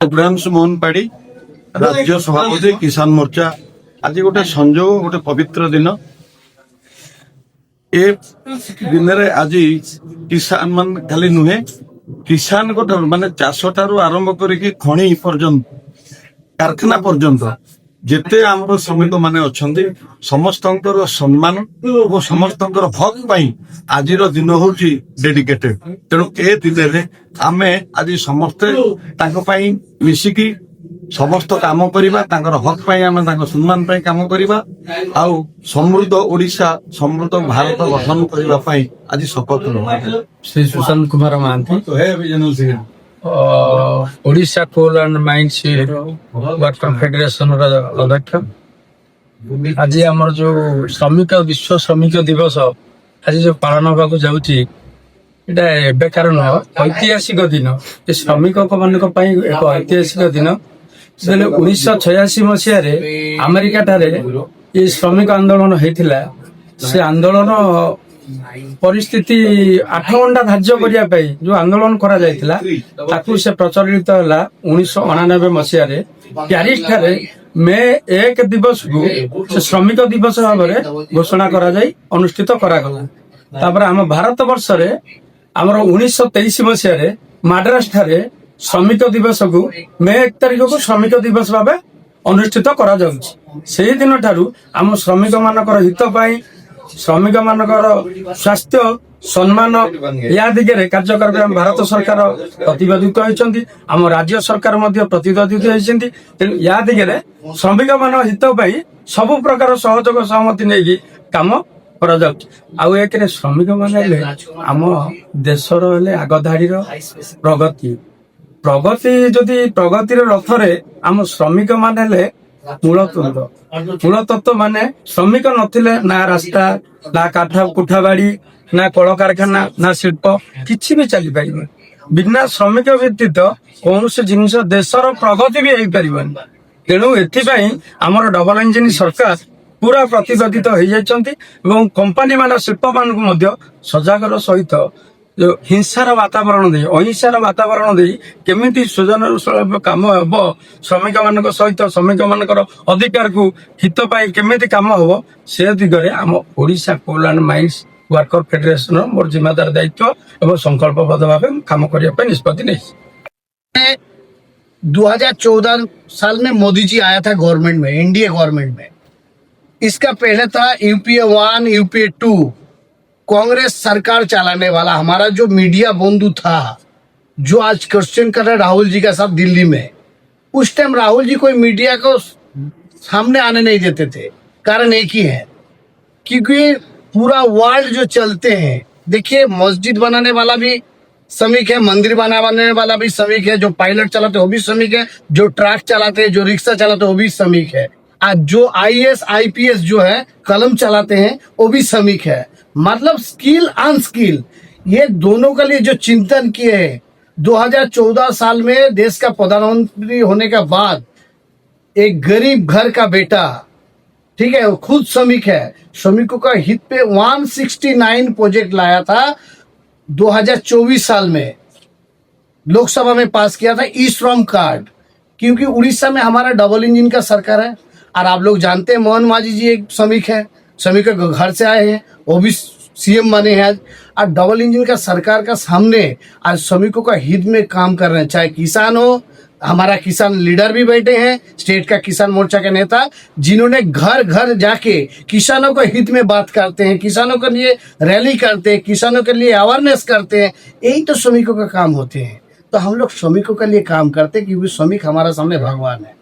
सुभ्रांशु मोहन पाड़ी राज्य सभापति किसान मोर्चा। आज गोटे संजोग गोटे पवित्र दिन ए दिन आज किसान मान खाली नुहे किसान को माने चाष ठारू आरंभ करके खणी पर्यंत कारखाना पर्यंत जेते आमर श्रमिक माने अच्छे समस्त सम्मान और समस्त हक पाई आज दिन हूँ डेडिकेटेड। तेणु ए दिन आमे आज समस्ते मिसिकी समस्त काम करिबा तांकर हक पाई आमे तांकर सम्मान पाई काम करिबा आउ समृद्ध ओडिशा समृद्ध भारत गठन करिबा पाई आज शपथ लबा। श्री सुशांत कुमार महांती ओडिशा कोल एंड माइंस वर्कर फेडरेशन अध्यक्ष। आज आमर जो श्रमिक विश्व श्रमिक दिवस आज जो पालन होगा जाऊँगी एटा एबेकार न ऐतिहासिक दिन श्रमिक मान एक ऐतिहासिक दिन 1986 मसीह अमेरिका ठारे ये श्रमिक आंदोलन होता से आंदोलन परिस्थिति 8 घंटा धार्य करने जो आंदोलन करा ताकू से प्रचलित है 1999 मसीह प्यारिस ठारे मे 1 दिवस को से श्रमिक दिवस भाव में घोषणा करा अनुष्ठित करागला। आम भारत वर्ष रे आमर 1923 मसीह माड्रास ठारे श्रमिक दिवस को मे 1 तारिख को श्रमिक दिवस भाव अनुष्ठित करा से दिन ठारू आम श्रमिक मानकर हित पाई श्रमिक मानकर स्वास्थ्य सम्मान या दिगरे कार्य कर भारत सरकार प्रतिबद्ध होती आम राज्य सरकार प्रतिबद्ध होती। या दिगरे श्रमिक मान हित पाई सबु प्रकार सहयोग सहमति नहीं काम करा एक श्रमिक मान आम देशर आगधाड़ी प्रगति प्रगति जदि प्रगतिर रथरे आम श्रमिक मान मूल तत्व माने श्रमिक नथिले ना रास्ता ना काठ कुठा बाड़ी ना कल कारखाना ना शिल्प किछि भी चली पारिबे। बिना श्रमिक व्यतीत कौन से जिनिस देशर प्रगति भी हो पारिबनी। तेणु एथिपाई आमर डबल इंजिन सरकार पूरा प्रतिबद्धित हो जाइछन्ति एवं कंपनी मान शिल्प मान सजागर सहित जो हिंसार वातावरण दे अहिंसार वातावरण दे केमिति सृजन सुलभ काम हम श्रमिक मान सहित श्रमिक मान अधिकार को हित पाई केमिति काम हम से दिगरे आम ओडिशा कोल एंड माइंस वर्कर फेडरेशन मोर जिम्मेदार दायित्व एवं संकल्पबद्ध भाव काम करने निष्पत्ति नहीं। 2014 साल में मोदी जी आया था गवर्नमेंट में, एनडीए गवर्नमेंट में। इसका पहले था यूपीए 1 यूपीए 2 कांग्रेस सरकार चलाने वाला हमारा जो मीडिया बंधु था जो आज क्वेश्चन कर रहे राहुल जी का साथ दिल्ली में, उस टाइम राहुल जी कोई मीडिया को सामने आने नहीं देते थे। कारण एक ही है क्योंकि पूरा वर्ल्ड जो चलते हैं, देखिए मस्जिद बनाने वाला भी श्रमिक है, मंदिर बनाने वाला भी श्रमिक है, जो पायलट चलाते वो भी श्रमिक है, जो ट्रक चलाते हैं, जो रिक्शा चलाते वो भी श्रमिक है, आज जो आईएएस आईपीएस जो है कलम चलाते हैं वो भी श्रमिक है। मतलब स्किल अनस्किल ये दोनों के लिए जो चिंतन किए हैं 2014 साल में देश का प्रधानमंत्री होने के बाद एक गरीब घर का बेटा, ठीक है, वो खुद श्रमिक है, श्रमिकों का हित पे 169 प्रोजेक्ट लाया था 2024 साल में लोकसभा में पास किया था ई श्रम कार्ड। क्योंकि उड़ीसा में हमारा डबल इंजन का सरकार है और आप लोग जानते हैं मोहन मांझी जी एक श्रमिक है, श्रमिक के घर से आए हैं, वो भी सीएम बने हैं आज। और डबल इंजन का सरकार का सामने आज श्रमिकों का हित में काम कर रहे हैं, चाहे किसान हो, हमारा किसान लीडर भी बैठे हैं, स्टेट का किसान मोर्चा के नेता, जिन्होंने घर घर जाके किसानों के हित में बात करते हैं, किसानों के लिए रैली करते हैं, किसानों के लिए अवेयरनेस करते हैं। यही तो श्रमिकों का काम होते हैं। तो हम लोग श्रमिकों के लिए काम करते हैं क्योंकि श्रमिक हमारा सामने भगवान है।